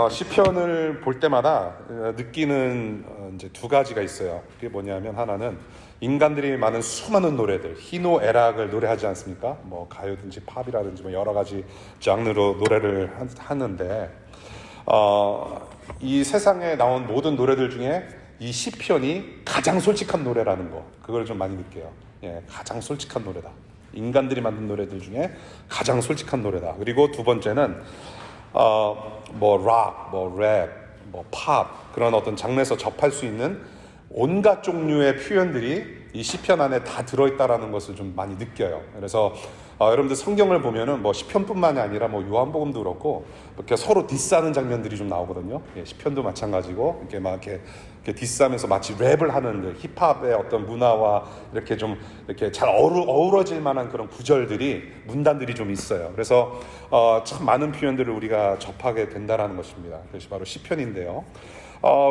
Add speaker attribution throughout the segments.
Speaker 1: 시편을 볼 때마다 느끼는 이제 두 가지가 있어요. 그게 뭐냐면 하나는 인간들이 많은 수많은 노래들, 희노애락을 노래하지 않습니까? 뭐 가요든지 팝이라든지 뭐 여러 가지 장르로 노래를 하는데 이 세상에 나온 모든 노래들 중에 이 시편이 가장 솔직한 노래라는 거, 그걸 좀 많이 느껴요. 예, 가장 솔직한 노래다. 인간들이 만든 노래들 중에 가장 솔직한 노래다. 그리고 두 번째는 뭐 락, 뭐 랩, 뭐 팝, 그런 어떤 장르에서 접할 수 있는 온갖 종류의 표현들이 이 시편 안에 다 들어있다라는 것을 좀 많이 느껴요. 그래서 여러분들 성경을 보면은 뭐 시편뿐만이 아니라 뭐 요한복음도 그렇고 이렇게 서로 디스하는 장면들이 좀 나오거든요. 예, 시편도 마찬가지고 이렇게 막 이렇게 디스하면서 마치 랩을 하는 힙합의 어떤 문화와 이렇게 좀 이렇게 잘 어우러질 만한 그런 구절들이 문단들이 좀 있어요. 그래서 참 많은 표현들을 우리가 접하게 된다라는 것입니다. 그것이 바로 시편인데요.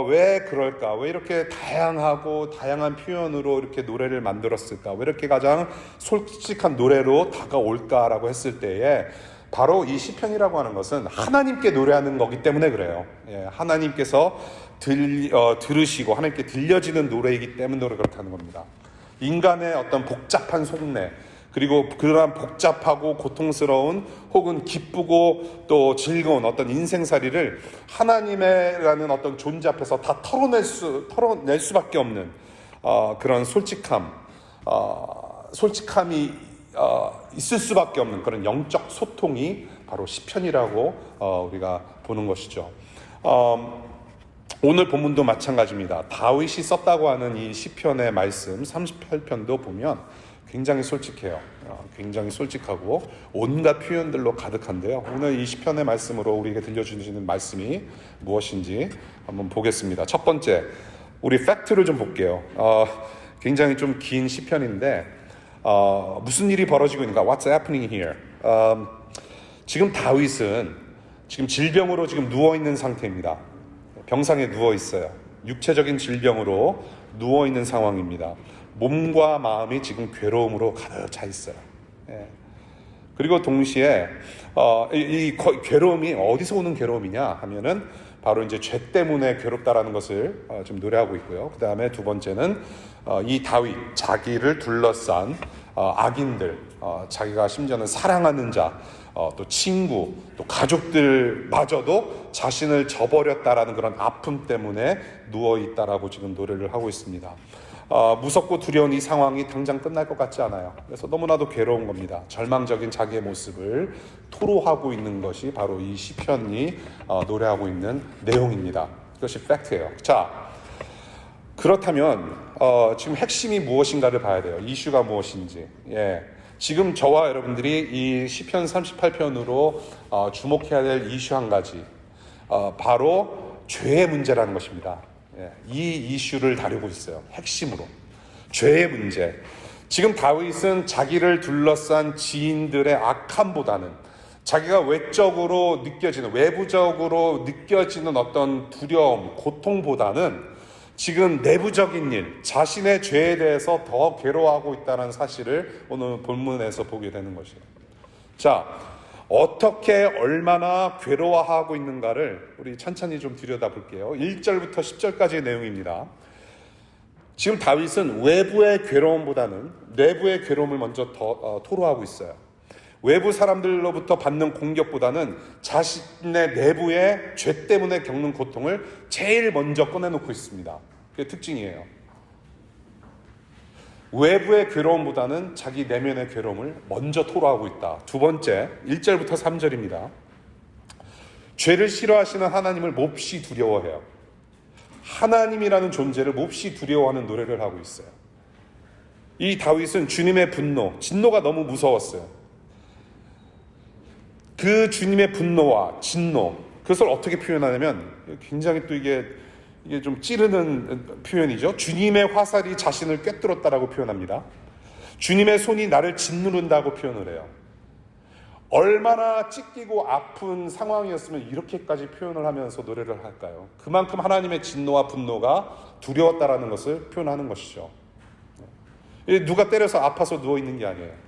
Speaker 1: 왜 그럴까? 왜 이렇게 다양한 표현으로 이렇게 노래를 만들었을까? 왜 이렇게 가장 솔직한 노래로 다가올까라고 했을 때에 바로 이 시편이라고 하는 것은 하나님께 노래하는 거기 때문에 그래요. 예, 하나님께서 들으시고 하나님께 들려지는 노래이기 때문에 그렇다는 겁니다. 인간의 어떤 복잡한 속내, 그리고 그러한 복잡하고 고통스러운 혹은 기쁘고 또 즐거운 어떤 인생살이를 하나님이라는 어떤 존재 앞에서 다 털어낼 수밖에 없는 그런 솔직함이 있을 수밖에 없는 그런 영적 소통이 바로 시편이라고 우리가 보는 것이죠. 오늘 본문도 마찬가지입니다. 다윗이 썼다고 하는 이 시편의 말씀 38편도 보면 굉장히 솔직해요. 굉장히 솔직하고 온갖 표현들로 가득한데요. 오늘 이 시편의 말씀으로 우리에게 들려주시는 말씀이 무엇인지 한번 보겠습니다. 첫 번째, 우리 팩트를 좀 볼게요. 굉장히 좀 긴 시편인데 무슨 일이 벌어지고 있는가? What's happening here? 지금 다윗은 지금 질병으로 지금 누워있는 상태입니다. 병상에 누워있어요. 육체적인 질병으로 누워있는 상황입니다. 몸과 마음이 지금 괴로움으로 가득 차 있어요. 예. 그리고 동시에 이 괴로움이 어디서 오는 괴로움이냐 하면은 바로 이제 죄 때문에 괴롭다라는 것을 지금 노래하고 있고요. 그 다음에 두 번째는 이 다윗, 자기를 둘러싼 악인들, 자기가 심지어는 사랑하는 자, 또 친구, 또 가족들마저도 자신을 저버렸다라는 그런 아픔 때문에 누워있다라고 지금 노래를 하고 있습니다. 무섭고 두려운 이 상황이 당장 끝날 것 같지 않아요. 그래서 너무나도 괴로운 겁니다. 절망적인 자기의 모습을 토로하고 있는 것이 바로 이 시편이 노래하고 있는 내용입니다. 이것이 팩트예요. 자, 그렇다면 지금 핵심이 무엇인가를 봐야 돼요. 이슈가 무엇인지. 예. 지금 저와 여러분들이 이 시편 38편으로 주목해야 될 이슈 한 가지, 바로 죄의 문제라는 것입니다. 예, 이 이슈를 다루고 있어요. 핵심으로. 죄의 문제. 지금 다윗은 자기를 둘러싼 지인들의 악함보다는 자기가 외적으로 느껴지는, 외부적으로 느껴지는 어떤 두려움, 고통보다는 지금 내부적인 일, 자신의 죄에 대해서 더 괴로워하고 있다는 사실을 오늘 본문에서 보게 되는 것이에요. 자, 어떻게 얼마나 괴로워하고 있는가를 우리 천천히 좀 들여다볼게요. 1절부터 10절까지의 내용입니다. 지금 다윗은 외부의 괴로움보다는 내부의 괴로움을 먼저 더 토로하고 있어요. 외부 사람들로부터 받는 공격보다는 자신의 내부의 죄 때문에 겪는 고통을 제일 먼저 꺼내놓고 있습니다. 그게 특징이에요. 외부의 괴로움보다는 자기 내면의 괴로움을 먼저 토로하고 있다. 두 번째, 1절부터 3절입니다. 죄를 싫어하시는 하나님을 몹시 두려워해요. 하나님이라는 존재를 몹시 두려워하는 노래를 하고 있어요. 이 다윗은 주님의 진노가 너무 무서웠어요. 그 주님의 분노와 진노, 그것을 어떻게 표현하냐면 굉장히 또 이게 좀 찌르는 표현이죠. 주님의 화살이 자신을 꿰뚫었다라고 표현합니다. 주님의 손이 나를 짓누른다고 표현을 해요. 얼마나 찢기고 아픈 상황이었으면 이렇게까지 표현을 하면서 노래를 할까요? 그만큼 하나님의 진노와 분노가 두려웠다라는 것을 표현하는 것이죠. 누가 때려서 아파서 누워있는 게 아니에요.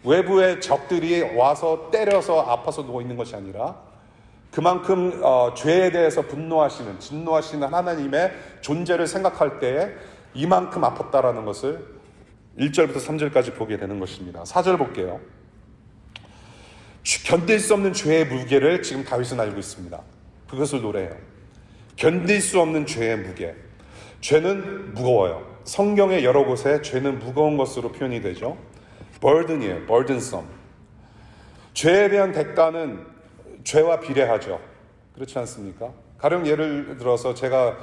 Speaker 1: 외부의 적들이 와서 때려서 아파서 누워있는 것이 아니라 그만큼 죄에 대해서 분노하시는, 진노하시는 하나님의 존재를 생각할 때에 이만큼 아팠다라는 것을 1절부터 3절까지 보게 되는 것입니다. 4절 볼게요. 견딜 수 없는 죄의 무게를 지금 다윗은 알고 있습니다. 그것을 노래해요. 견딜 수 없는 죄의 무게. 죄는 무거워요. 성경의 여러 곳에 죄는 무거운 것으로 표현이 되죠. burden이에요. burdensome. 죄에 대한 대가는 죄와 비례하죠. 그렇지 않습니까? 가령 예를 들어서 제가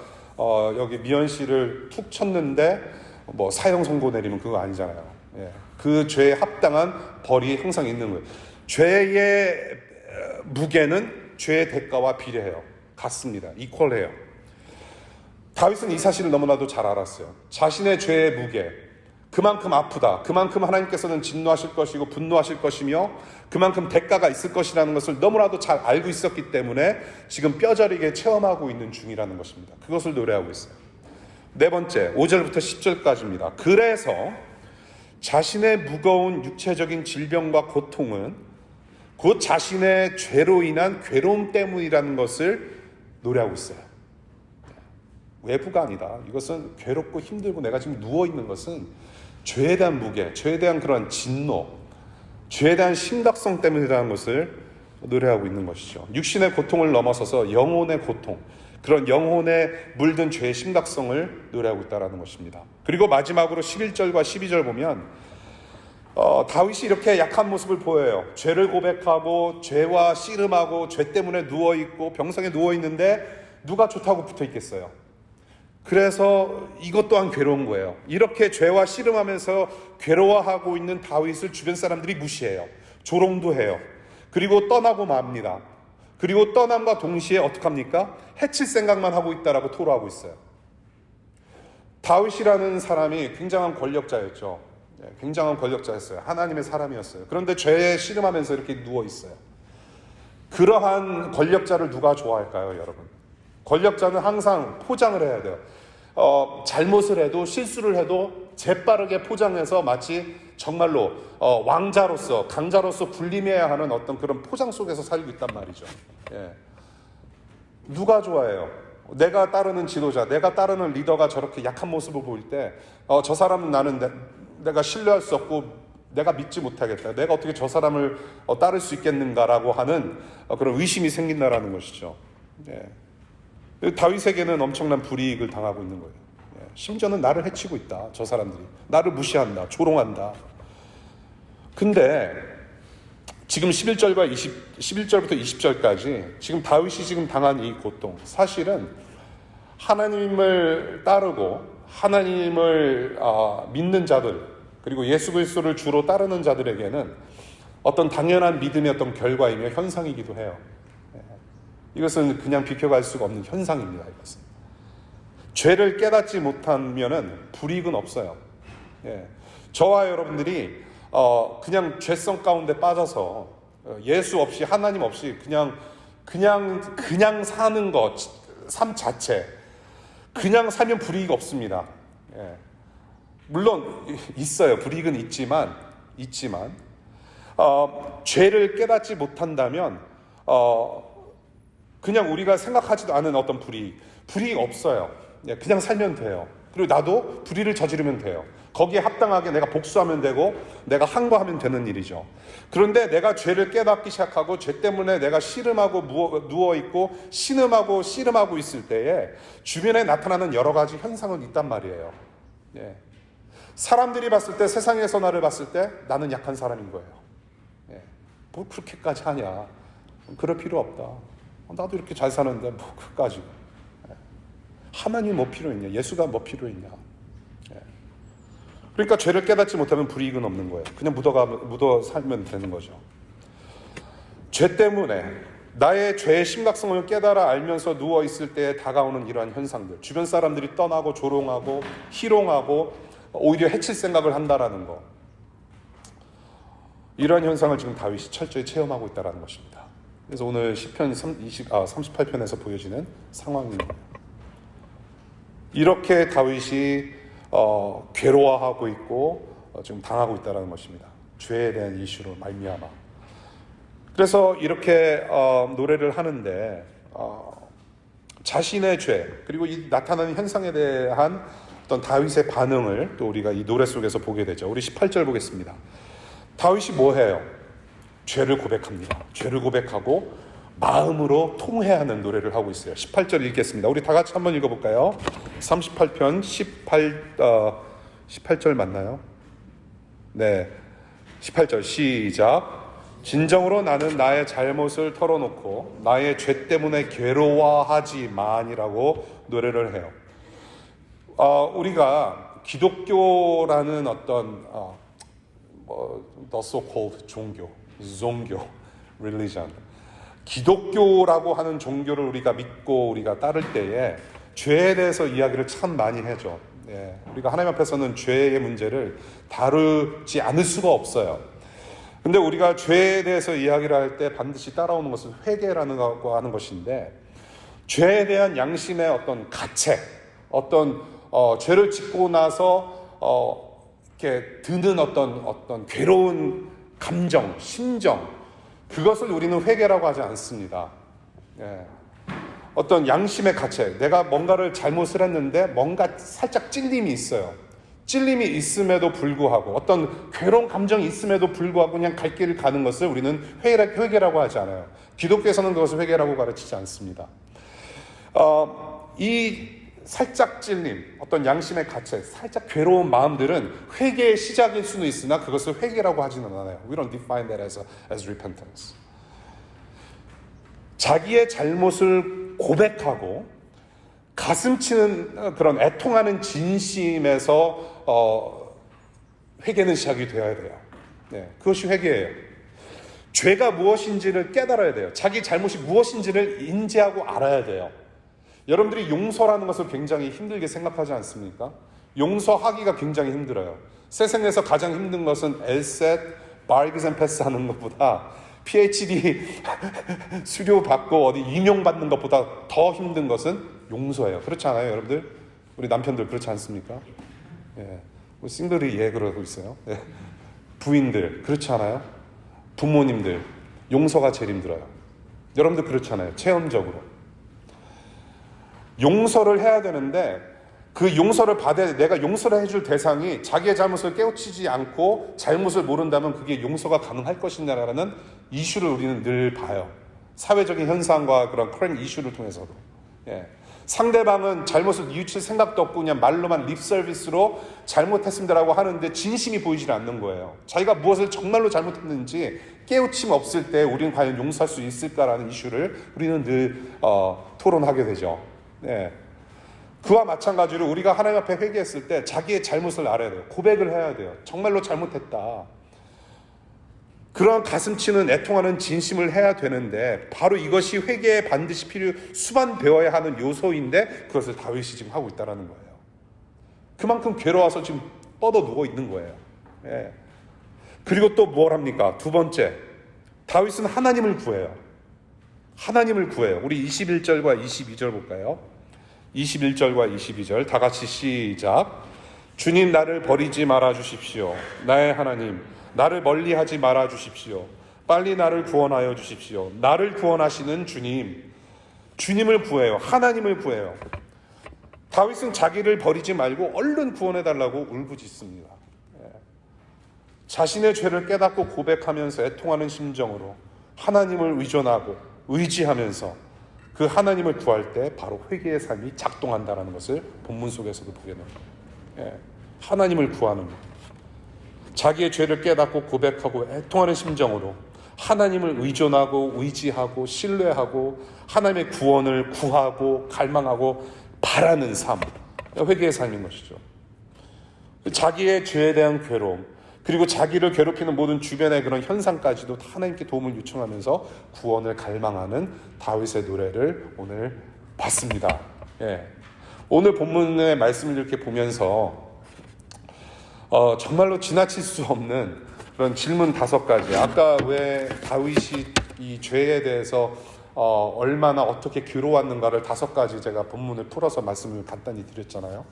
Speaker 1: 여기 미연 씨를 툭 쳤는데 뭐 사형 선고 내리면 그거 아니잖아요. 예. 그 죄에 합당한 벌이 항상 있는 거예요. 죄의 무게는 죄의 대가와 비례해요. 같습니다. 이퀄해요. 다윗은 이 사실을 너무나도 잘 알았어요. 자신의 죄의 무게, 그만큼 아프다. 그만큼 하나님께서는 진노하실 것이고 분노하실 것이며 그만큼 대가가 있을 것이라는 것을 너무나도 잘 알고 있었기 때문에 지금 뼈저리게 체험하고 있는 중이라는 것입니다. 그것을 노래하고 있어요. 네 번째, 5절부터 10절까지입니다. 그래서 자신의 무거운 육체적인 질병과 고통은 곧 자신의 죄로 인한 괴로움 때문이라는 것을 노래하고 있어요. 외부가 아니다. 이것은 괴롭고 힘들고 내가 지금 누워있는 것은 죄에 대한 무게, 죄에 대한 그런 진노, 죄에 대한 심각성 때문이라는 것을 노래하고 있는 것이죠. 육신의 고통을 넘어서서 영혼의 고통, 그런 영혼에 물든 죄의 심각성을 노래하고 있다는 것입니다. 그리고 마지막으로 11절과 12절 보면 다윗이 이렇게 약한 모습을 보여요. 죄를 고백하고 죄와 씨름하고 죄 때문에 누워있고 병상에 누워있는데 누가 좋다고 붙어있겠어요. 그래서 이것 또한 괴로운 거예요. 이렇게 죄와 씨름하면서 괴로워하고 있는 다윗을 주변 사람들이 무시해요. 조롱도 해요. 그리고 떠나고 맙니다. 그리고 떠남과 동시에 어떡합니까? 해칠 생각만 하고 있다라고 토로하고 있어요. 다윗이라는 사람이 굉장한 권력자였죠. 굉장한 권력자였어요. 하나님의 사람이었어요. 그런데 죄에 씨름하면서 이렇게 누워있어요. 그러한 권력자를 누가 좋아할까요, 여러분? 권력자는 항상 포장을 해야 돼요. 잘못을 해도 실수를 해도 재빠르게 포장해서 마치 정말로 왕자로서 강자로서 군림해야 하는 어떤 그런 포장 속에서 살고 있단 말이죠. 예. 누가 좋아해요? 내가 따르는 지도자, 내가 따르는 리더가 저렇게 약한 모습을 보일 때 저 사람은 나는 내가 신뢰할 수 없고 내가 믿지 못하겠다. 내가 어떻게 저 사람을 따를 수 있겠는가라고 하는 그런 의심이 생긴다라는 것이죠. 예. 다윗에게는 엄청난 불이익을 당하고 있는 거예요. 예. 심지어는 나를 해치고 있다. 저 사람들이. 나를 무시한다. 조롱한다. 근데 지금 11절부터 20절까지 지금 다윗이 지금 당한 이 고통, 사실은 하나님을 따르고 하나님을 믿는 자들, 그리고 예수 그리스도를 주로 따르는 자들에게는 어떤 당연한 믿음의 어떤 결과이며 현상이기도 해요. 이것은 그냥 비켜갈 수가 없는 현상입니다. 이것은 죄를 깨닫지 못하면은 불이익은 없어요. 예. 저와 여러분들이 그냥 죄성 가운데 빠져서 예수 없이 하나님 없이 그냥 사는 것, 삶 자체 그냥 살면 불이익 없습니다. 예. 물론 있어요. 불이익은 있지만 죄를 깨닫지 못한다면 그냥 우리가 생각하지도 않은 어떤 불이익 없어요. 그냥 살면 돼요. 그리고 나도 불의를 저지르면 돼요. 거기에 합당하게 내가 복수하면 되고 내가 항거하면 되는 일이죠. 그런데 내가 죄를 깨닫기 시작하고 죄 때문에 내가 씨름하고 누워있고 신음하고 씨름하고 있을 때에 주변에 나타나는 여러 가지 현상은 있단 말이에요. 예. 사람들이 봤을 때, 세상에서 나를 봤을 때 나는 약한 사람인 거예요. 예. 뭐 그렇게까지 하냐. 그럴 필요 없다. 나도 이렇게 잘 사는데 뭐 그까지. 하나님 뭐 필요 있냐? 예수가 뭐 필요 있냐? 그러니까 죄를 깨닫지 못하면 불이익은 없는 거예요. 그냥 묻어 살면 되는 거죠. 죄 때문에 나의 죄의 심각성을 깨달아 알면서 누워있을 때 다가오는 이러한 현상들, 주변 사람들이 떠나고 조롱하고 희롱하고 오히려 해칠 생각을 한다라는 거, 이러한 현상을 지금 다윗이 철저히 체험하고 있다는 것입니다. 그래서 오늘 시편 38편에서 보여지는 상황입니다. 이렇게 다윗이 괴로워하고 있고 지금 당하고 있다는 것입니다. 죄에 대한 이슈로 말미암아. 그래서 이렇게 노래를 하는데 자신의 죄 그리고 이 나타나는 현상에 대한 어떤 다윗의 반응을 또 우리가 이 노래 속에서 보게 되죠. 우리 18절 보겠습니다. 다윗이 뭐 해요? 죄를 고백합니다. 죄를 고백하고 마음으로 통회하는 노래를 하고 있어요. 18절 읽겠습니다. 우리 다 같이 한번 읽어볼까요? 38편 18절 맞나요? 네, 18절 시작. 진정으로 나는 나의 잘못을 털어놓고 나의 죄 때문에 괴로워하지만이라고 노래를 해요. 우리가 기독교라는 어떤 the so-called 종교, religion, 기독교라고 하는 종교를 우리가 믿고 우리가 따를 때에 죄에 대해서 이야기를 참 많이 하죠. 예, 우리가 하나님 앞에서는 죄의 문제를 다루지 않을 수가 없어요. 근데 우리가 죄에 대해서 이야기를 할 때 반드시 따라오는 것은 회개라는 거 하는 것인데, 죄에 대한 양심의 어떤 가책, 어떤 죄를 짓고 나서 이렇게 드는 어떤 괴로운 감정, 심정, 그것을 우리는 회개라고 하지 않습니다. 예. 어떤 양심의 가책, 내가 뭔가를 잘못을 했는데 뭔가 살짝 찔림이 있어요. 찔림이 있음에도 불구하고 어떤 괴로운 감정이 있음에도 불구하고 그냥 갈 길을 가는 것을 우리는 회개라고 하지 않아요. 기독교에서는 그것을 회개라고 가르치지 않습니다. 이 살짝 찔림, 어떤 양심의 가책, 살짝 괴로운 마음들은 회개의 시작일 수는 있으나 그것을 회개라고 하지는 않아요. We don't define that as repentance. 자기의 잘못을 고백하고 가슴 치는 그런 애통하는 진심에서 회개는 시작이 되어야 돼요. 네, 그것이 회개예요. 죄가 무엇인지를 깨달아야 돼요. 자기 잘못이 무엇인지를 인지하고 알아야 돼요. 여러분들이 용서라는 것을 굉장히 힘들게 생각하지 않습니까? 용서하기가 굉장히 힘들어요. 세상에서 가장 힘든 것은 엘셋, 바이기센 패스 하는 것보다 PhD 수료 받고 어디 임용받는 것보다 더 힘든 것은 용서예요. 그렇지 않아요, 여러분들? 우리 남편들 그렇지 않습니까? 예. 우리 싱글이 그러고 있어요. 예. 부인들 그렇지 않아요? 부모님들 용서가 제일 힘들어요. 여러분들 그렇지 않아요? 체험적으로 용서를 해야 되는데 그 용서를 받아야 돼. 내가 용서를 해줄 대상이 자기의 잘못을 깨우치지 않고 잘못을 모른다면 그게 용서가 가능할 것이냐라는 이슈를 우리는 늘 봐요. 사회적인 현상과 그런 커런 이슈를 통해서도. 예. 상대방은 잘못을 뉘우칠 생각도 없고 그냥 말로만 립 서비스로 잘못했습니다라고 하는데 진심이 보이질 않는 거예요. 자기가 무엇을 정말로 잘못했는지 깨우침 없을 때 우리는 과연 용서할 수 있을까라는 이슈를 우리는 늘 토론하게 되죠. 예. 그와 마찬가지로 우리가 하나님 앞에 회개했을 때 자기의 잘못을 알아야 돼요. 고백을 해야 돼요. 정말로 잘못했다. 그런 가슴 치는 애통하는 진심을 해야 되는데 바로 이것이 회개에 반드시 수반되어야 하는 요소인데 그것을 다윗이 지금 하고 있다는 거예요. 그만큼 괴로워서 지금 뻗어 누워 있는 거예요. 예. 그리고 또 뭘 합니까? 두 번째, 다윗은 하나님을 구해요. 하나님을 구해요. 우리 21절과 22절 볼까요? 21절과 22절 다 같이 시작. 주님 나를 버리지 말아 주십시오. 나의 하나님 나를 멀리하지 말아 주십시오. 빨리 나를 구원하여 주십시오. 나를 구원하시는 주님, 주님을 구해요. 하나님을 구해요. 다윗은 자기를 버리지 말고 얼른 구원해달라고 울부짖습니다. 자신의 죄를 깨닫고 고백하면서 애통하는 심정으로 하나님을 의존하고 의지하면서 그 하나님을 구할 때 바로 회개의 삶이 작동한다는 것을 본문 속에서도 보게 됩니다. 하나님을 구하는 것, 자기의 죄를 깨닫고 고백하고 애통하는 심정으로 하나님을 의존하고 의지하고 신뢰하고 하나님의 구원을 구하고 갈망하고 바라는 삶, 회개의 삶인 것이죠. 자기의 죄에 대한 괴로움, 그리고 자기를 괴롭히는 모든 주변의 그런 현상까지도 하나님께 도움을 요청하면서 구원을 갈망하는 다윗의 노래를 오늘 봤습니다. 예. 오늘 본문의 말씀을 이렇게 보면서 정말로 지나칠 수 없는 그런 질문 5가지. 아까 왜 다윗이 이 죄에 대해서 얼마나 어떻게 괴로웠는가를 5가지 제가 본문을 풀어서 말씀을 간단히 드렸잖아요.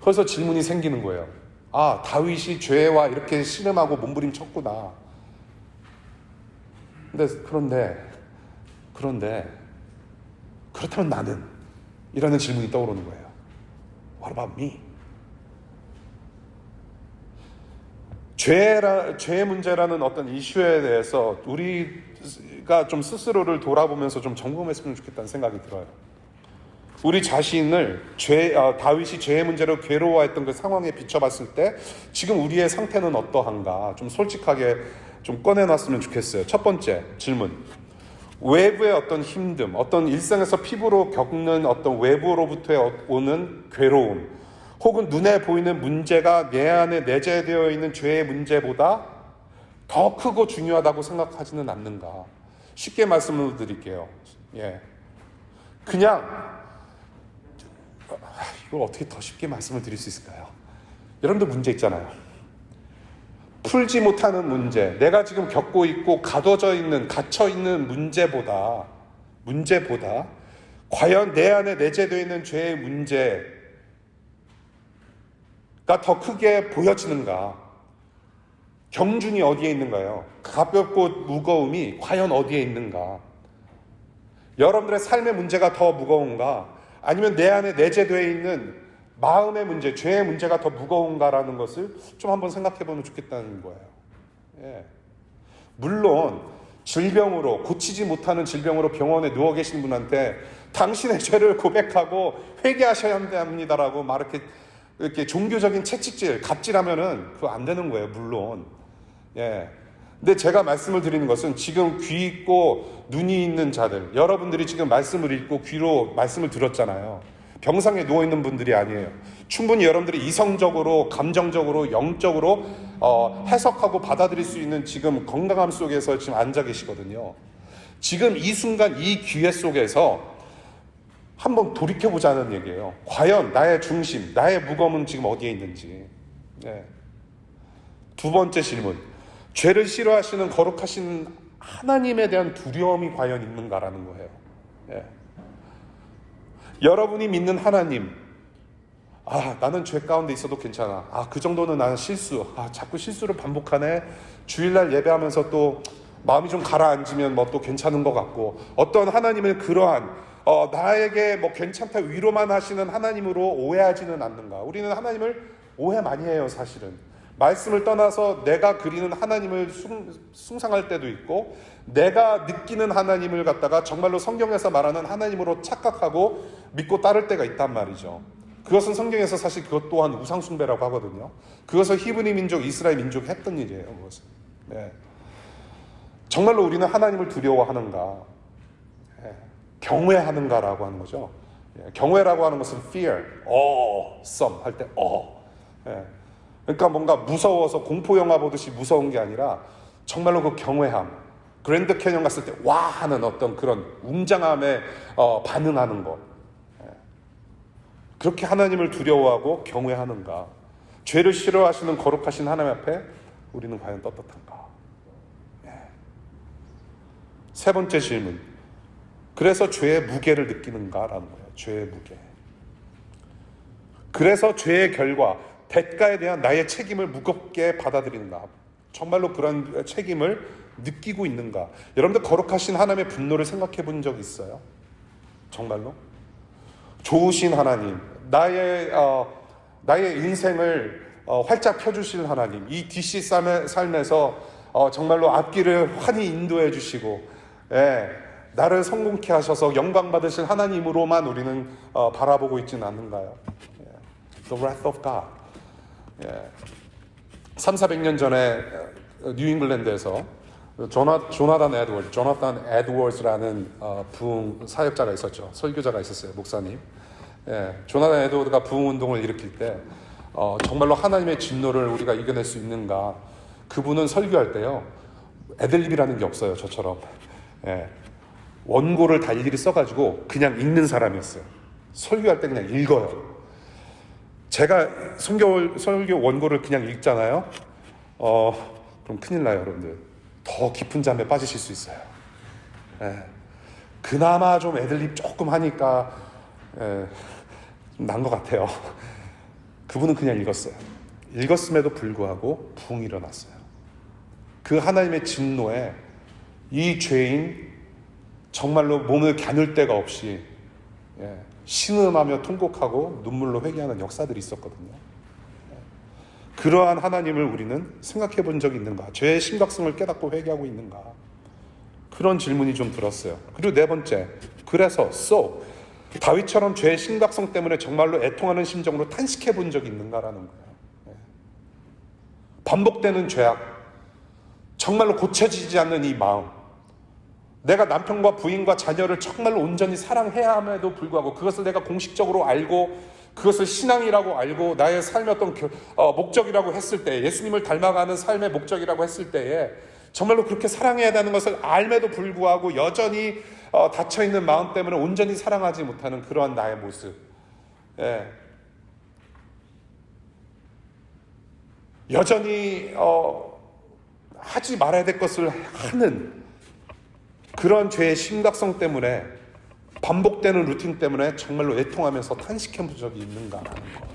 Speaker 1: 그래서 질문이 생기는 거예요. 아, 다윗이 죄와 이렇게 씨름하고 몸부림쳤구나. 그런데 그렇다면 나는? 이라는 질문이 떠오르는 거예요. What about me? 죄의 문제라는 어떤 이슈에 대해서 우리가 좀 스스로를 돌아보면서 좀 점검했으면 좋겠다는 생각이 들어요. 우리 자신을 다윗이 죄의 문제로 괴로워했던 그 상황에 비춰봤을 때 지금 우리의 상태는 어떠한가 좀 솔직하게 좀 꺼내놨으면 좋겠어요. 첫 번째 질문. 외부의 어떤 힘듦, 어떤 일상에서 피부로 겪는 어떤 외부로부터 오는 괴로움, 혹은 눈에 보이는 문제가 내 안에 내재되어 있는 죄의 문제보다 더 크고 중요하다고 생각하지는 않는가? 쉽게 말씀을 드릴게요. 그냥 이걸 어떻게 더 쉽게 말씀을 드릴 수 있을까요? 여러분들 문제 있잖아요. 풀지 못하는 문제, 내가 지금 겪고 있고 갇혀 있는 문제보다 과연 내 안에 내재되어 있는 죄의 문제가 더 크게 보여지는가? 경중이 어디에 있는가요? 가볍고 무거움이 과연 어디에 있는가? 여러분들의 삶의 문제가 더 무거운가? 아니면 내 안에 내재되어 있는 마음의 문제, 죄의 문제가 더 무거운가라는 것을 좀 한번 생각해 보면 좋겠다는 거예요. 물론 질병으로, 고치지 못하는 질병으로 병원에 누워 계신 분한테 당신의 죄를 고백하고 회개하셔야 합니다라고 이렇게 종교적인 채찍질, 갑질하면은 그거 안 되는 거예요, 물론. 근데 제가 말씀을 드리는 것은 지금 귀 있고 눈이 있는 자들, 여러분들이 지금 말씀을 읽고 귀로 말씀을 들었잖아요. 병상에 누워있는 분들이 아니에요. 충분히 여러분들이 이성적으로, 감정적으로, 영적으로 해석하고 받아들일 수 있는 지금 건강함 속에서 지금 앉아 계시거든요. 지금 이 순간 이 기회 속에서 한번 돌이켜보자는 얘기예요. 과연 나의 중심, 나의 무거움은 지금 어디에 있는지. 두 번째 질문. 죄를 싫어하시는 거룩하신 하나님에 대한 두려움이 과연 있는가라는 거예요. 여러분이 믿는 하나님, 나는 죄 가운데 있어도 괜찮아. 그 정도는 나는 실수. 자꾸 실수를 반복하네. 주일날 예배하면서 또 마음이 좀 가라앉으면 또 괜찮은 것 같고, 어떤 하나님은 그러한 나에게 괜찮다 위로만 하시는 하나님으로 오해하지는 않는가. 우리는 하나님을 오해 많이 해요, 사실은. 말씀을 떠나서 내가 그리는 하나님을 숭상할 때도 있고, 내가 느끼는 하나님을 갖다가 정말로 성경에서 말하는 하나님으로 착각하고 믿고 따를 때가 있단 말이죠. 그것은 성경에서 사실 그것 또한 우상숭배라고 하거든요. 그것을 히브리 민족, 이스라엘 민족이 했던 일이에요. 그것은. 정말로 우리는 하나님을 두려워하는가, 경외하는가라고 하는 거죠. 경외라고 하는 것은 fear, some 할 때 그러니까 뭔가 무서워서 공포 영화 보듯이 무서운 게 아니라 정말로 그 경외함, 그랜드 캐년 갔을 때 와 하는 어떤 그런 웅장함에 반응하는 것. 그렇게 하나님을 두려워하고 경외하는가? 죄를 싫어하시는 거룩하신 하나님 앞에 우리는 과연 떳떳한가? 세 번째 질문. 그래서 죄의 무게를 느끼는가라는 거예요. 죄의 무게. 그래서 죄의 결과, 대가에 대한 나의 책임을 무겁게 받아들이는가? 정말로 그런 책임을 느끼고 있는가? 여러분들 거룩하신 하나님의 분노를 생각해 본 적 있어요? 정말로? 좋으신 하나님, 나의 인생을 활짝 펴주실 하나님, 이 DC 삶에서 정말로 앞길을 환히 인도해 주시고, 나를 성공케 하셔서 영광 받으실 하나님으로만 우리는 바라보고 있지는 않는가요? The wrath of God. 300~400년 전에 뉴잉글랜드에서 조나단 에드워즈라는 부흥 사역자가 있었죠. 설교자가 있었어요. 목사님. 조나단 에드워즈가 부흥 운동을 일으킬 때 정말로 하나님의 진노를 우리가 이겨낼 수 있는가? 그분은 설교할 때요, 애들립이라는 게 없어요. 저처럼. 원고를 다 일일이 써가지고 그냥 읽는 사람이었어요. 설교할 때 그냥 읽어요. 제가 설교 원고를 그냥 읽잖아요. 그럼 큰일 나요, 여러분들. 더 깊은 잠에 빠지실 수 있어요. 그나마 좀 애들립 조금 하니까 난 것 같아요. 그분은 그냥 읽었어요. 읽었음에도 불구하고 부흥이 일어났어요. 그 하나님의 진노에 이 죄인 정말로 몸을 겨눌 데가 없이 신음하며 통곡하고 눈물로 회개하는 역사들이 있었거든요. 그러한 하나님을 우리는 생각해 본 적이 있는가? 죄의 심각성을 깨닫고 회개하고 있는가? 그런 질문이 좀 들었어요. 그리고 네 번째, 그래서 다윗처럼 죄의 심각성 때문에 정말로 애통하는 심정으로 탄식해 본 적이 있는가라는 거예요. 반복되는 죄악, 정말로 고쳐지지 않는 이 마음, 내가 남편과 부인과 자녀를 정말로 온전히 사랑해야 함에도 불구하고 그것을 내가 공식적으로 알고 그것을 신앙이라고 알고 나의 삶의 어떤 목적이라고 했을 때, 예수님을 닮아가는 삶의 목적이라고 했을 때에 정말로 그렇게 사랑해야 되는 것을 알매도 불구하고 여전히 닫혀있는 마음 때문에 온전히 사랑하지 못하는 그러한 나의 모습. 여전히 하지 말아야 될 것을 하는 그런 죄의 심각성 때문에, 반복되는 루틴 때문에 정말로 애통하면서 탄식해 본 적이 있는가라는 거.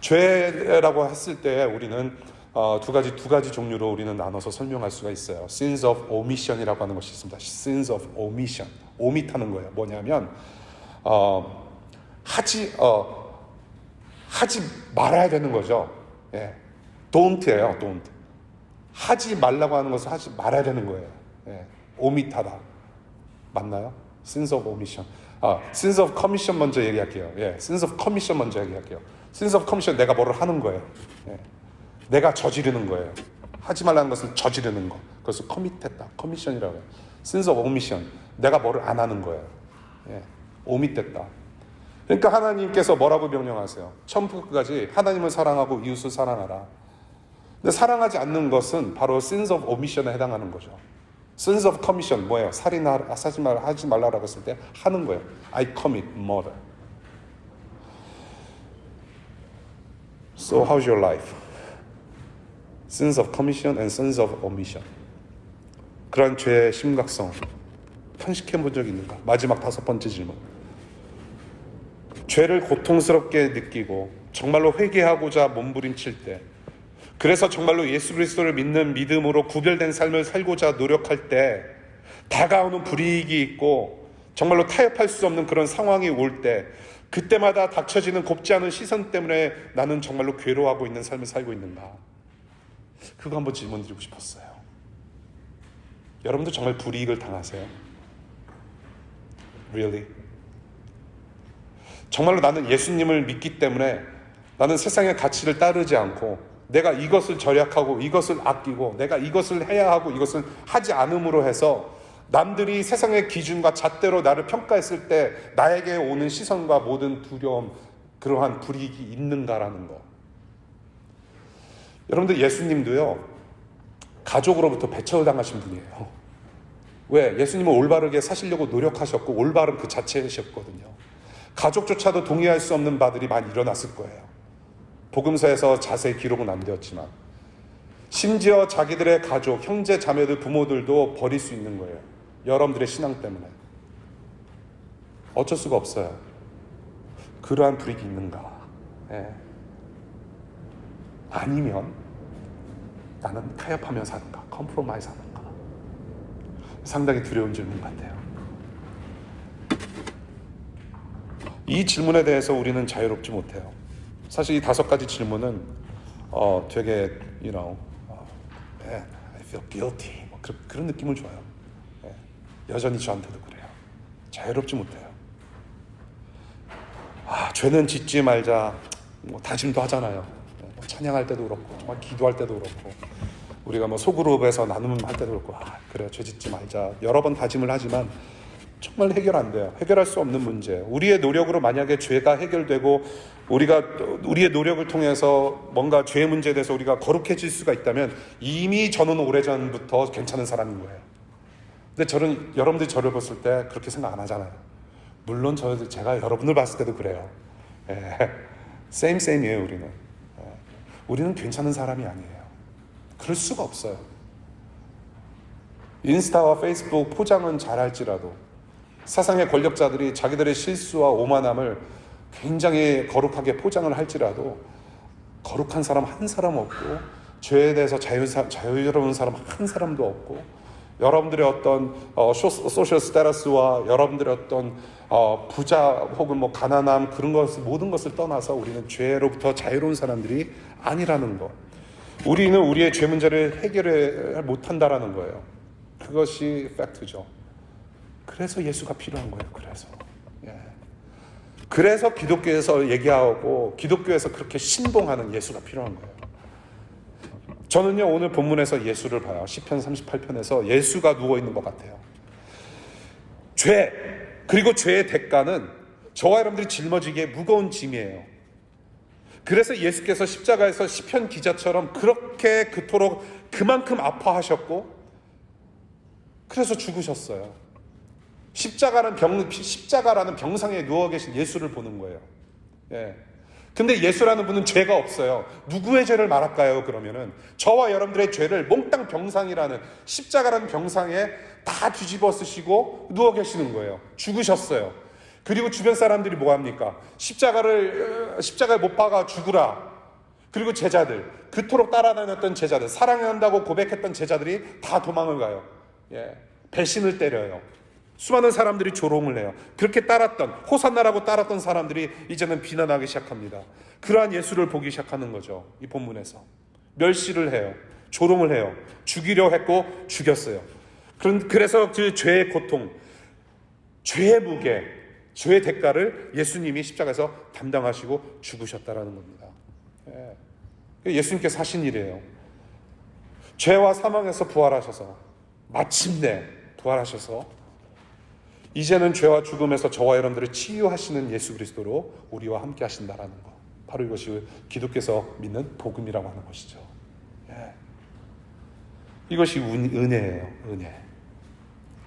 Speaker 1: 죄라고 했을 때 우리는 두 가지 종류로 우리는 나눠서 설명할 수가 있어요. Sins of omission이라고 하는 것이 있습니다. Sins of omission, 오밋하는 거예요. 뭐냐면 하지 말아야 되는 거죠. Don't예요, don't. 하지 말라고 하는 것을 하지 말아야 되는 거예요. 오밋하다. 맞나요? Sins of omission. Sins of commission 먼저 얘기할게요. Sins of commission 먼저 얘기할게요. Sins of commission, 내가 뭐를 하는 거예요. 내가 저지르는 거예요. 하지 말라는 것을 저지르는 거. 그것을 commit했다. commission이라고 해요. Sins of omission, 내가 뭐를 안 하는 거예요. 오밋됐다. 그러니까 하나님께서 뭐라고 명령하세요? 처음부터 끝까지 하나님을 사랑하고 이웃을 사랑하라. 근데 사랑하지 않는 것은 바로 Sins of omission에 해당하는 거죠. Sins of commission 뭐예요? 하지 말라라고 했을 때 하는 거예요. I commit murder. So how's your life? Sins of commission and sins of omission. 그런 죄의 심각성 편식해 본 적이 있는가? 마지막 5번째 질문. 죄를 고통스럽게 느끼고 정말로 회개하고자 몸부림칠 때, 그래서 정말로 예수 그리스도를 믿는 믿음으로 구별된 삶을 살고자 노력할 때 다가오는 불이익이 있고 정말로 타협할 수 없는 그런 상황이 올 때, 그때마다 닥쳐지는 곱지 않은 시선 때문에 나는 정말로 괴로워하고 있는 삶을 살고 있는가? 그거 한번 질문 드리고 싶었어요. 여러분도 정말 불이익을 당하세요? Really? 정말로 나는 예수님을 믿기 때문에 나는 세상의 가치를 따르지 않고 내가 이것을 절약하고 이것을 아끼고 내가 이것을 해야 하고 이것을 하지 않음으로 해서 남들이 세상의 기준과 잣대로 나를 평가했을 때 나에게 오는 시선과 모든 두려움, 그러한 불이익이 있는가라는 거. 여러분들, 예수님도요 가족으로부터 배척당하신 분이에요. 왜? 예수님은 올바르게 사시려고 노력하셨고 올바른 그 자체이셨거든요. 가족조차도 동의할 수 없는 바들이 많이 일어났을 거예요. 복음서에서 자세히 기록은 안 되었지만 심지어 자기들의 가족, 형제, 자매들, 부모들도 버릴 수 있는 거예요. 여러분들의 신앙 때문에. 어쩔 수가 없어요. 그러한 불이익이 있는가? 아니면 나는 타협하며 사는가? 컴프로마이즈 하는가? 상당히 두려운 질문 같아요. 이 질문에 대해서 우리는 자유롭지 못해요. 사실 이 5가지 질문은 되게 I feel guilty 뭐 그런 느낌을 줘요. 여전히 저한테도 그래요. 자유롭지 못해요. 죄는 짓지 말자 뭐 다짐도 하잖아요. 찬양할 때도 그렇고 정말 기도할 때도 그렇고 우리가 뭐 소그룹에서 나눔할 때도 그렇고 그래 죄 짓지 말자 여러 번 다짐을 하지만 정말 해결 안 돼요. 해결할 수 없는 문제. 우리의 노력으로 만약에 죄가 해결되고 우리가 우리의 노력을 통해서 뭔가 죄의 문제에 대해서 우리가 거룩해질 수가 있다면 이미 저는 오래전부터 괜찮은 사람인 거예요. 근데 여러분들이 저를 봤을 때 그렇게 생각 안 하잖아요. 물론 제가 여러분들 봤을 때도 그래요. same이에요 우리는. 우리는 괜찮은 사람이 아니에요. 그럴 수가 없어요. 인스타와 페이스북 포장은 잘할지라도 세상의 권력자들이 자기들의 실수와 오만함을 굉장히 거룩하게 포장을 할지라도 거룩한 사람 한 사람 없고 죄에 대해서 자유로운 사람 한 사람도 없고 여러분들의 어떤 소셜 스테러스와 여러분들의 어떤 부자 혹은 뭐 가난함 그런 것을 모든 것을 떠나서 우리는 죄로부터 자유로운 사람들이 아니라는 것. 우리는 우리의 죄 문제를 해결을 못한다라는 거예요. 그것이 팩트죠. 그래서 예수가 필요한 거예요. 그래서 기독교에서 얘기하고 기독교에서 그렇게 신봉하는 예수가 필요한 거예요. 저는요 오늘 본문에서 예수를 봐요. 시편 38편에서 예수가 누워있는 것 같아요. 죄 그리고 죄의 대가는 저와 여러분들이 짊어지기에 무거운 짐이에요. 그래서 예수께서 십자가에서 시편 기자처럼 그렇게 그토록 그만큼 아파하셨고 그래서 죽으셨어요. 십자가라는 병상에 누워 계신 예수를 보는 거예요. 근데 예수라는 분은 죄가 없어요. 누구의 죄를 말할까요? 그러면은 저와 여러분들의 죄를 몽땅 병상이라는 십자가라는 병상에 다 뒤집어 쓰시고 누워 계시는 거예요. 죽으셨어요. 그리고 주변 사람들이 뭐 합니까? 십자가에 못 박아 죽으라. 그리고 제자들, 그토록 따라다녔던 제자들, 사랑한다고 고백했던 제자들이 다 도망을 가요. 배신을 때려요. 수많은 사람들이 조롱을 해요. 그렇게 따랐던, 호산나라고 따랐던 사람들이 이제는 비난하기 시작합니다. 그러한 예수를 보기 시작하는 거죠. 이 본문에서. 멸시를 해요. 조롱을 해요. 죽이려 했고 죽였어요. 그래서 그 죄의 고통, 죄의 무게, 죄의 대가를 예수님이 십자가에서 담당하시고 죽으셨다라는 겁니다. 예수님께서 하신 일이에요. 죄와 사망에서 부활하셔서 마침내 부활하셔서 이제는 죄와 죽음에서 저와 여러분들을 치유하시는 예수 그리스도로 우리와 함께 하신다라는 것. 바로 이것이 기독교에서 믿는 복음이라고 하는 것이죠. 이것이 은혜예요. 은혜.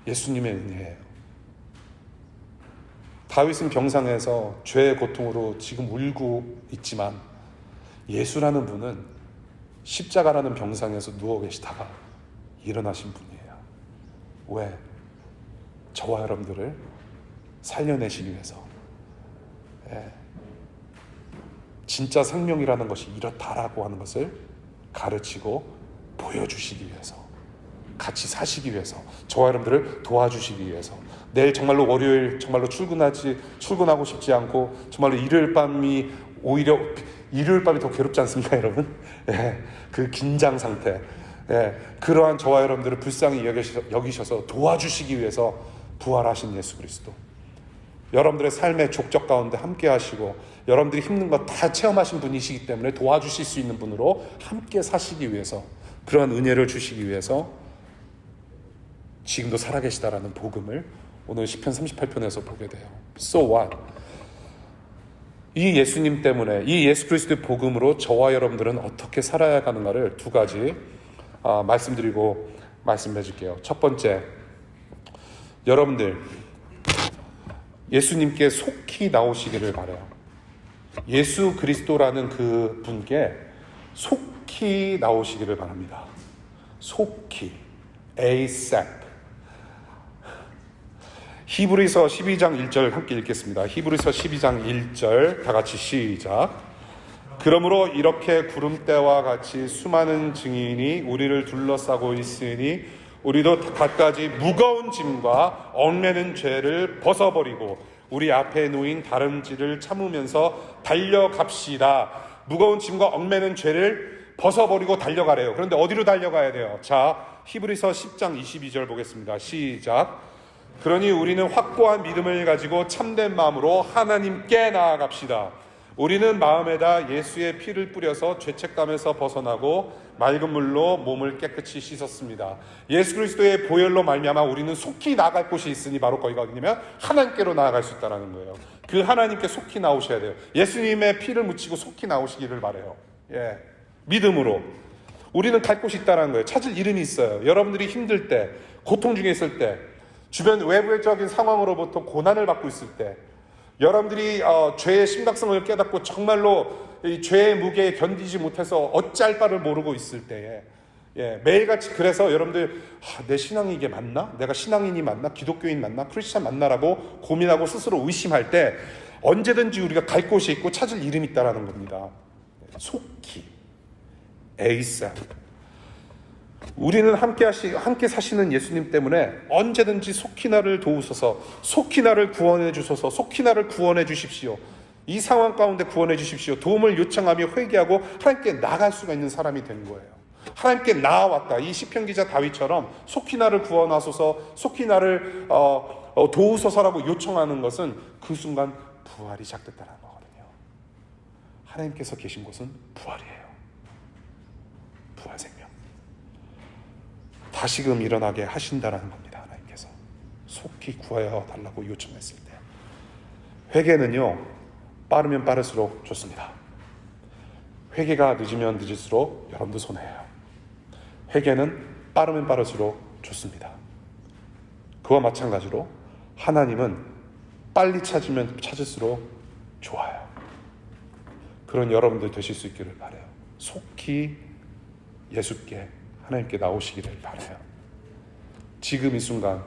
Speaker 1: 예수님의 은혜예요. 다윗은 병상에서 죄의 고통으로 지금 울고 있지만 예수라는 분은 십자가라는 병상에서 누워 계시다가 일어나신 분이에요. 왜? 저와 여러분들을 살려내시기 위해서. 진짜 생명이라는 것이 이렇다라고 하는 것을 가르치고 보여주시기 위해서, 같이 사시기 위해서, 저와 여러분들을 도와주시기 위해서. 내일 정말로 월요일 정말로 출근하고 싶지 않고 정말로 일요일 밤이 오히려 일요일 밤이 더 괴롭지 않습니까, 여러분? 그 긴장 상태. 그러한 저와 여러분들을 불쌍히 여기셔서 도와주시기 위해서 부활하신 예수 그리스도. 여러분들의 삶의 족적 가운데 함께 하시고 여러분들이 힘든 거 다 체험하신 분이시기 때문에 도와주실 수 있는 분으로 함께 사시기 위해서, 그러한 은혜를 주시기 위해서 지금도 살아계시다라는 복음을 오늘 시편 38편에서 보게 돼요. So what? 이 예수님 때문에, 이 예수 그리스도의 복음으로 저와 여러분들은 어떻게 살아야 하는가를 두 가지 말씀드리고 말씀해 줄게요. 첫 번째, 여러분들 예수님께 속히 나오시기를 바라요. 예수 그리스도라는 그 분께 속히 나오시기를 바랍니다. 속히, ASAP. 히브리서 12장 1절 함께 읽겠습니다. 히브리서 12장 1절 다 같이 시작. 그러므로 이렇게 구름대와 같이 수많은 증인이 우리를 둘러싸고 있으니 우리도 갖가지 무거운 짐과 얽매는 죄를 벗어버리고 우리 앞에 놓인 다름질을 참으면서 달려갑시다. 무거운 짐과 얽매는 죄를 벗어버리고 달려가래요. 그런데 어디로 달려가야 돼요? 자, 히브리서 10장 22절 보겠습니다. 시작. 그러니 우리는 확고한 믿음을 가지고 참된 마음으로 하나님께 나아갑시다. 우리는 마음에다 예수의 피를 뿌려서 죄책감에서 벗어나고 맑은 물로 몸을 깨끗이 씻었습니다. 예수 그리스도의 보혈로 말미암아 우리는 속히 나아갈 곳이 있으니 바로 거기가 어디냐면 하나님께로 나아갈 수 있다는 거예요. 그 하나님께 속히 나오셔야 돼요. 예수님의 피를 묻히고 속히 나오시기를 바라요. 믿음으로. 우리는 갈 곳이 있다는 거예요. 찾을 이름이 있어요. 여러분들이 힘들 때, 고통 중에 있을 때, 주변 외부적인 상황으로부터 고난을 받고 있을 때, 여러분들이 죄의 심각성을 깨닫고 정말로 이 죄의 무게에 견디지 못해서 어찌할 바를 모르고 있을 때에 매일같이 그래서 여러분들 내 신앙이 이게 맞나? 내가 신앙인이 맞나? 기독교인 맞나? 크리스찬 맞나라고 고민하고 스스로 의심할 때 언제든지 우리가 갈 곳이 있고 찾을 이름이 있다는 겁니다. 속히, ASAP. 우리는 함께 사시는 예수님 때문에 언제든지 속히 나를 도우소서, 속히 나를 구원해 주소서, 속히 나를 구원해 주십시오. 이 상황 가운데 구원해 주십시오. 도움을 요청하며 회개하고 하나님께 나갈 수가 있는 사람이 된 거예요. 하나님께 나아왔다. 이 시편 기자 다윗처럼 속히 나를 구원하소서, 속히 나를 도우소서라고 요청하는 것은 그 순간 부활이 시작됐다는 거거든요. 하나님께서 계신 곳은 부활이에요. 부활 생명. 다시금 일어나게 하신다라는 겁니다. 하나님께서 속히 구하여 달라고 요청했을 때. 회개는요, 빠르면 빠를수록 좋습니다. 회개가 늦으면 늦을수록 여러분도 손해예요. 회개는 빠르면 빠를수록 좋습니다. 그와 마찬가지로 하나님은 빨리 찾으면 찾을수록 좋아요. 그런 여러분들 되실 수 있기를 바라요. 속히 예수께, 하나님께 나오시기를 바라요. 지금 이 순간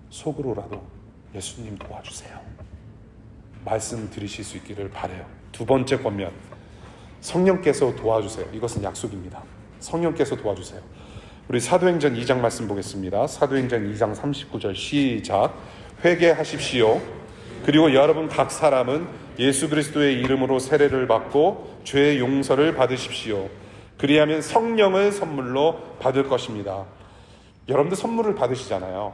Speaker 1: 속으로라도 예수님 도와주세요. 말씀 드리실 수 있기를 바라요. 두 번째 권면, 성령께서 도와주세요. 이것은 약속입니다. 성령께서 도와주세요. 우리 사도행전 2장 말씀 보겠습니다. 사도행전 2장 39절 시작. 회개하십시오. 그리고 여러분 각 사람은 예수 그리스도의 이름으로 세례를 받고 죄의 용서를 받으십시오. 그리하면 성령을 선물로 받을 것입니다. 여러분들 선물을 받으시잖아요.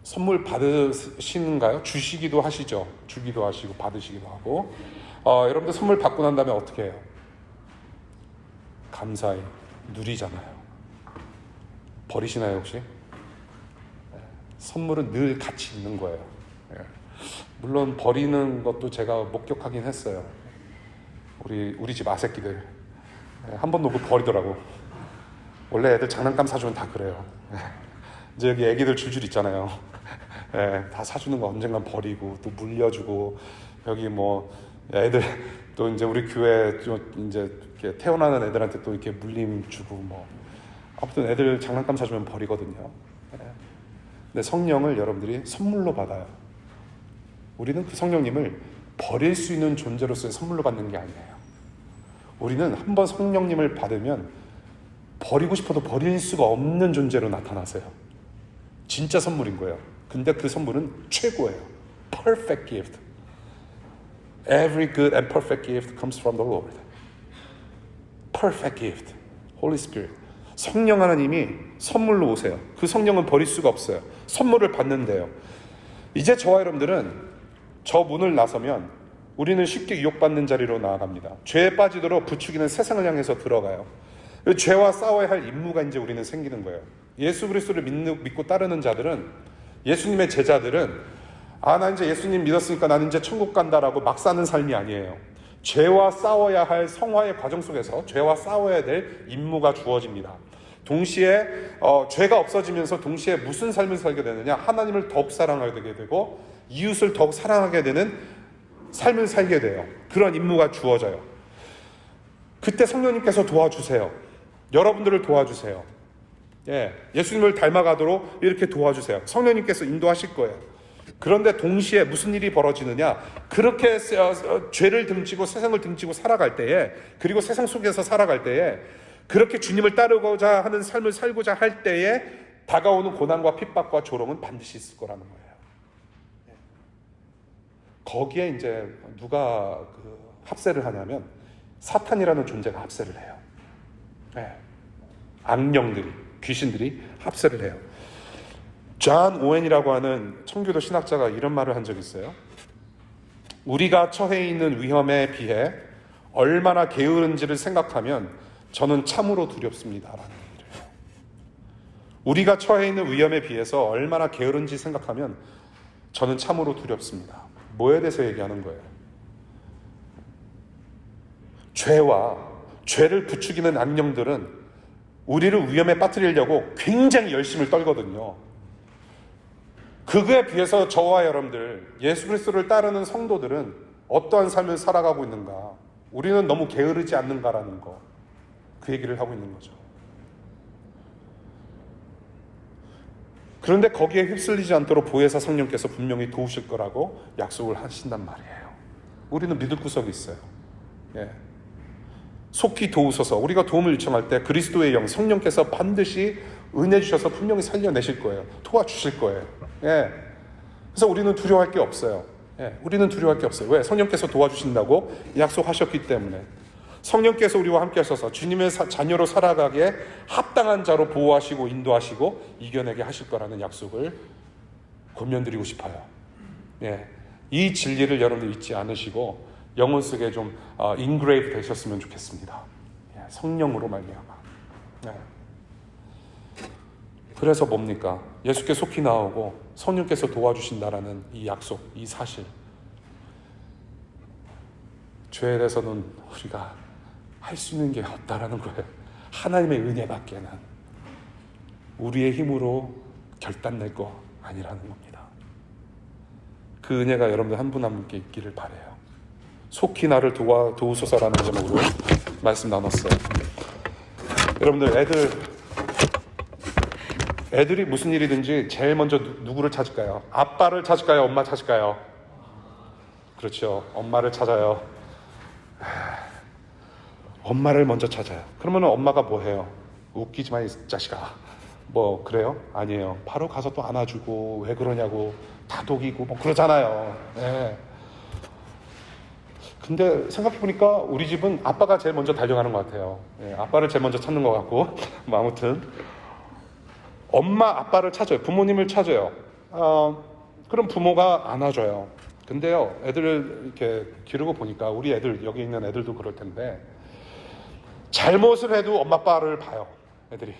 Speaker 1: 선물 받으시는가요? 주시기도 하시죠. 주기도 하시고 받으시기도 하고. 여러분들 선물 받고 난 다음에 어떻게 해요? 감사히 누리잖아요. 버리시나요 혹시? 선물은 늘 같이 있는 거예요. 물론 버리는 것도 제가 목격하긴 했어요. 우리 집 아새끼들 한 번 놓고 버리더라고. 원래 애들 장난감 사주면 다 그래요. 이제 여기 애기들 줄줄 있잖아요. 다 사주는 거 언젠간 버리고 또 물려주고, 여기 뭐 애들 또 이제 우리 교회 좀 이제 이렇게 태어나는 애들한테 또 이렇게 물림 주고 뭐, 아무튼 애들 장난감 사주면 버리거든요. 근데 성령을 여러분들이 선물로 받아요. 우리는 그 성령님을 버릴 수 있는 존재로서의 선물로 받는 게 아니에요. 우리는 한번 성령님을 받으면 버리고 싶어도 버릴 수가 없는 존재로 나타나세요. 진짜 선물인 거예요. 근데 그 선물은 최고예요. Perfect gift. Every good and perfect gift comes from the Lord. Perfect gift. Holy Spirit. 성령 하나님이 선물로 오세요. 그 성령은 버릴 수가 없어요. 선물을 받는데요. 이제 저와 여러분들은 저 문을 나서면 우리는 쉽게 유혹받는 자리로 나아갑니다. 죄에 빠지도록 부추기는 세상을 향해서 들어가요. 죄와 싸워야 할 임무가 이제 우리는 생기는 거예요. 예수 그리스도를 믿고 따르는 자들은, 예수님의 제자들은, 나 이제 예수님 믿었으니까 나는 이제 천국 간다라고 막 사는 삶이 아니에요. 죄와 싸워야 할 성화의 과정 속에서 죄와 싸워야 될 임무가 주어집니다. 동시에 죄가 없어지면서 동시에 무슨 삶을 살게 되느냐? 하나님을 더욱 사랑하게 되고 이웃을 더욱 사랑하게 되는 삶을 살게 돼요. 그런 임무가 주어져요. 그때 성령님께서 도와주세요. 여러분들을 도와주세요. 예수님을 닮아가도록 이렇게 도와주세요. 성령님께서 인도하실 거예요. 그런데 동시에 무슨 일이 벌어지느냐? 그렇게 죄를 등지고 세상을 등지고 살아갈 때에, 그리고 세상 속에서 살아갈 때에, 그렇게 주님을 따르고자 하는 삶을 살고자 할 때에 다가오는 고난과 핍박과 조롱은 반드시 있을 거라는 거예요. 거기에 이제 누가 합세를 하냐면 사탄이라는 존재가 합세를 해요. 악령들이, 귀신들이 합세를 해요. 존 오웬이라고 하는 청교도 신학자가 이런 말을 한 적이 있어요. 우리가 처해 있는 위험에 비해 얼마나 게으른지를 생각하면 저는 참으로 두렵습니다라는 얘기를 해요. 우리가 처해 있는 위험에 비해서 얼마나 게으른지 생각하면 저는 참으로 두렵습니다. 뭐에 대해서 얘기하는 거예요? 죄를 부추기는 악령들은 우리를 위험에 빠뜨리려고 굉장히 열심을 떨거든요. 그거에 비해서 저와 여러분들, 예수 그리스도를 따르는 성도들은 어떠한 삶을 살아가고 있는가? 우리는 너무 게으르지 않는가라는 거, 그 얘기를 하고 있는 거죠. 그런데 거기에 휩쓸리지 않도록 보혜사 성령께서 분명히 도우실 거라고 약속을 하신단 말이에요. 우리는 믿을 구석이 있어요. 속히 도우소서. 우리가 도움을 요청할 때 그리스도의 영, 성령께서 반드시 은혜 주셔서 분명히 살려내실 거예요. 도와주실 거예요. 예. 그래서 우리는 두려워할 게 없어요. 예. 우리는 두려워할 게 없어요. 왜? 성령께서 도와주신다고 약속하셨기 때문에. 성령께서 우리와 함께 하셔서 주님의 자녀로 살아가기에 합당한 자로 보호하시고 인도하시고 이겨내게 하실 거라는 약속을 권면드리고 싶어요. 예. 이 진리를 여러분들 잊지 않으시고 영혼 속에 좀 인그레이브 되셨으면 좋겠습니다. 예. 성령으로 말미암아. 예. 그래서 뭡니까? 예수께 속히 나오고 성령께서 도와주신다라는 이 약속, 이 사실. 죄에 대해서는 우리가 할 수 있는 게 없다라는 거예요. 하나님의 은혜밖에는 우리의 힘으로 결단낼 거 아니라는 겁니다. 그 은혜가 여러분들 한 분 한 분께 있기를 바라요. 속히 나를 도우소서라는 제목으로 말씀 나눴어요. 여러분들 애들이 무슨 일이든지 제일 먼저 누구를 찾을까요? 아빠를 찾을까요? 엄마 찾을까요? 그렇죠. 엄마를 찾아요. 엄마를 먼저 찾아요. 그러면 엄마가 뭐 해요? 웃기지 마, 이 자식아. 뭐 그래요? 아니에요. 바로 가서 또 안아주고 왜 그러냐고 다독이고 뭐 그러잖아요. 네. 근데 생각해보니까 우리 집은 아빠가 제일 먼저 달려가는 것 같아요. 네, 아빠를 제일 먼저 찾는 것 같고 뭐 아무튼 엄마 아빠를 찾아요. 부모님을 찾아요. 그럼 부모가 안아줘요. 근데요, 애들을 이렇게 기르고 보니까 우리 애들, 여기 있는 애들도 그럴 텐데 잘못을 해도 엄마 아빠를 봐요. 애들이.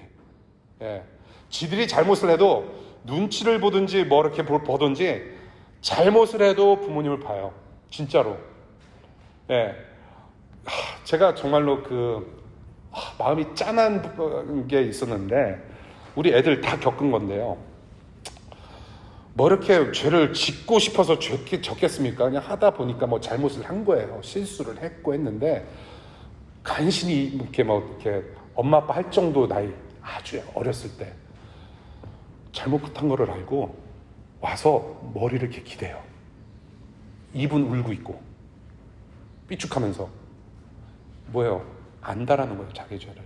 Speaker 1: 예. 지들이 잘못을 해도 눈치를 보든지 뭐 이렇게 보든지 잘못을 해도 부모님을 봐요. 진짜로. 예. 제가 정말로 마음이 짠한 게 있었는데 우리 애들 다 겪은 건데요. 뭐 이렇게 죄를 짓고 싶어서 졌겠습니까? 그냥 하다 보니까 뭐 잘못을 한 거예요. 실수를 했는데 간신히 이렇게 엄마 아빠 할 정도 나이, 아주 어렸을 때 잘못한 거를 알고 와서 머리를 이렇게 기대요. 입은 울고 있고 삐죽하면서 뭐예요? 안다라는 거예요. 자기 죄를,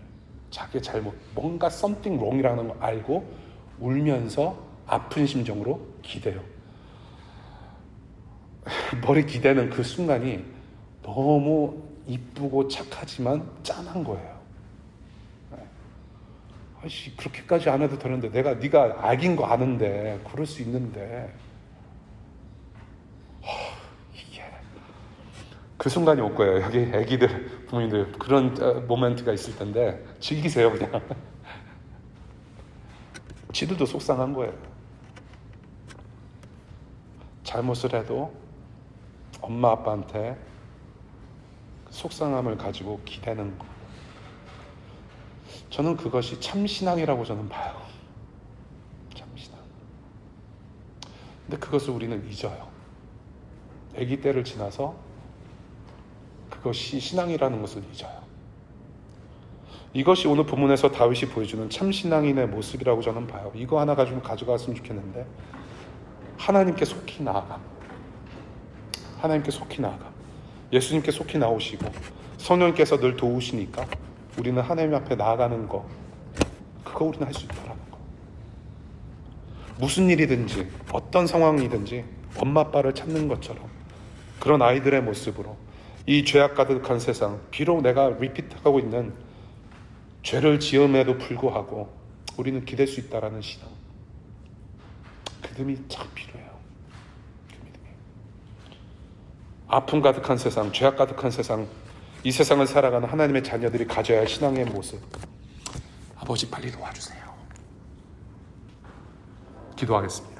Speaker 1: 자기 잘못, 뭔가 something wrong이라는 걸 알고 울면서 아픈 심정으로 기대요. 머리 기대는 그 순간이 너무 이쁘고 착하지만 짠한 거예요. 아이씨, 그렇게까지 안 해도 되는데 네가 악인 거 아는데 그럴 수 있는데 이게 그 순간이 올 거예요. 여기 애기들, 부모님들 그런 모멘트가 있을 텐데 즐기세요. 그냥 지들도 속상한 거예요. 잘못을 해도 엄마 아빠한테 속상함을 가지고 기대는 거. 저는 그것이 참신앙이라고 저는 봐요. 참신앙. 근데 그것을 우리는 잊어요. 아기 때를 지나서 그것이 신앙이라는 것을 잊어요. 이것이 오늘 본문에서 다윗이 보여주는 참신앙인의 모습이라고 저는 봐요. 이거 하나 가지고 가져갔으면 좋겠는데 하나님께 속히 나아감. 하나님께 속히 나아감. 예수님께 속히 나오시고 성령께서 늘 도우시니까 우리는 하나님 앞에 나아가는 거, 그거 우리는 할 수 있다라는 거. 무슨 일이든지 어떤 상황이든지 엄마 아빠를 찾는 것처럼 그런 아이들의 모습으로 이 죄악 가득한 세상, 비록 내가 리피트하고 있는 죄를 지음에도 불구하고 우리는 기댈 수 있다라는 신앙. 그 믿음이 참 필요해요. 그 믿음이. 아픔 가득한 세상, 죄악 가득한 세상, 이 세상을 살아가는 하나님의 자녀들이 가져야 할 신앙의 모습. 아버지 빨리 도와주세요. 기도하겠습니다.